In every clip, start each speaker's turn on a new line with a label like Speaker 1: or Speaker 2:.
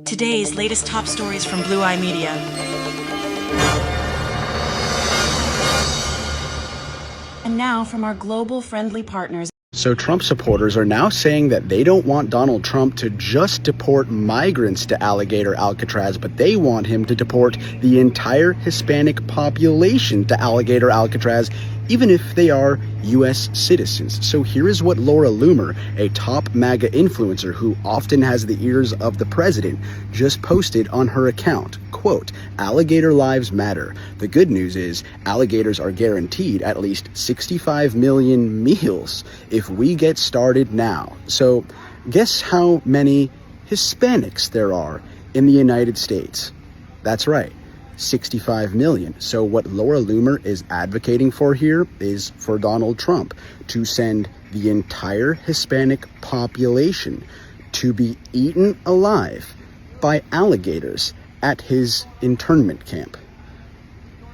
Speaker 1: Today's latest top stories from Blue Eye Media. And now from our global friendly partners.
Speaker 2: So Trump supporters are now saying that they don't want Donald Trump to just deport migrants to alligator Alcatraz, but they want him to deport the entire Hispanic population to alligator Alcatraz, even if they are U.S. citizens. So here is what Laura Loomer, a top MAGA influencer who often has the ears of the president, just posted on her account. Quote, "Alligator lives matter. The good news is alligators are guaranteed at least 65 million meals if we get started now." So guess how many Hispanics there are in the United States? That's right, 65 million. So what Laura Loomer is advocating for here is for Donald Trump to send the entire Hispanic population to be eaten alive by alligators at his internment camp.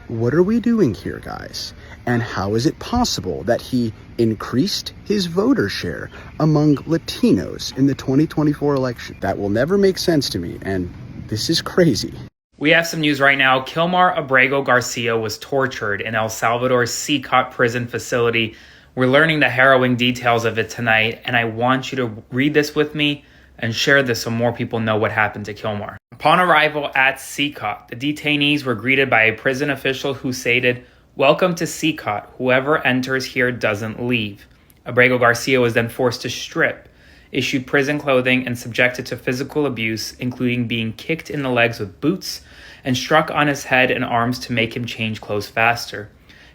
Speaker 2: What are we doing here, guys? And how is it possible that he increased his voter share among Latinos in the 2024 election? That will never make sense to me, and this is crazy.
Speaker 3: We have some news right now. Kilmar Abrego Garcia was tortured in El Salvador's CECOT prison facility. We're learning the harrowing details of it tonight, and I want you to read this with me and share this so more people know what happened to Kilmar. Upon arrival at CECOT, the detainees were greeted by a prison official who stated, "Welcome to CECOT. Whoever enters here doesn't leave." Abrego Garcia was then forced to strip, issued prison clothing, and subjected to physical abuse, including being kicked in the legs with boots and struck on his head and arms to make him change clothes faster.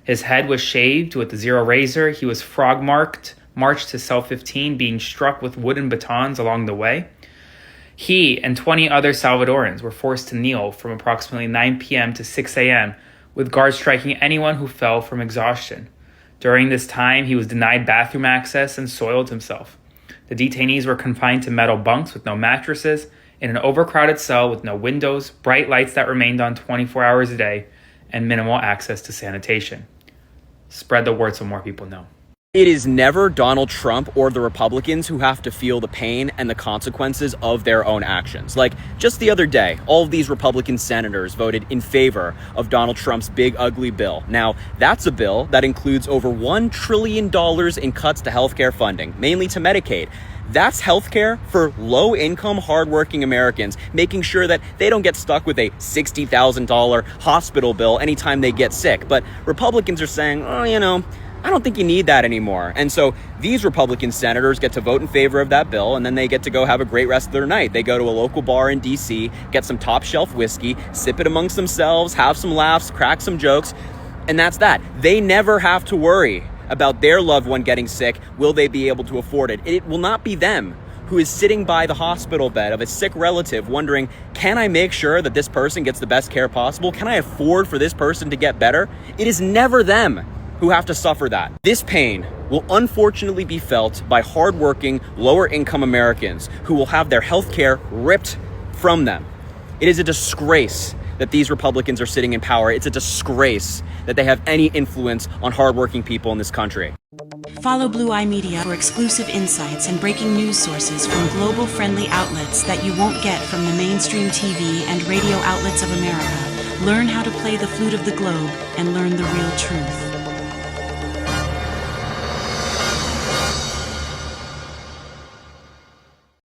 Speaker 3: His head was shaved with a zero razor. He was marched to cell 15, being struck with wooden batons along the way. He and 20 other Salvadorans were forced to kneel from approximately 9 p.m. to 6 a.m., with guards striking anyone who fell from exhaustion. During this time, he was denied bathroom access and soiled himself. The detainees were confined to metal bunks with no mattresses, in an overcrowded cell with no windows, bright lights that remained on 24 hours a day, and minimal access to sanitation. Spread the word so more people know.
Speaker 4: It is never Donald Trump or the Republicans who have to feel the pain and the consequences of their own actions. Like, just the other day, all of these Republican senators voted in favor of Donald Trump's big, ugly bill. Now, that's a bill that includes over $1 trillion in cuts to healthcare funding, mainly to Medicaid. That's healthcare for low-income, hardworking Americans, making sure that they don't get stuck with a $60,000 hospital bill anytime they get sick. But Republicans are saying, I don't think you need that anymore. And so these Republican senators get to vote in favor of that bill, and then they get to go have a great rest of their night. They go to a local bar in D.C., get some top-shelf whiskey, sip it amongst themselves, have some laughs, crack some jokes, and that's that. They never have to worry about their loved one getting sick. Will they be able to afford it? It will not be them who is sitting by the hospital bed of a sick relative wondering, can I make sure that this person gets the best care possible? Can I afford for this person to get better? It is never them who have to suffer that. This pain will unfortunately be felt by hardworking, lower-income Americans who will have their health care ripped from them. It is a disgrace that these Republicans are sitting in power. It's a disgrace that they have any influence on hardworking people in this country.
Speaker 1: Follow Blue Eye Media for exclusive insights and breaking news sources from global-friendly outlets that you won't get from the mainstream TV and radio outlets of America. Learn how to play the flute of the globe and learn the real truth.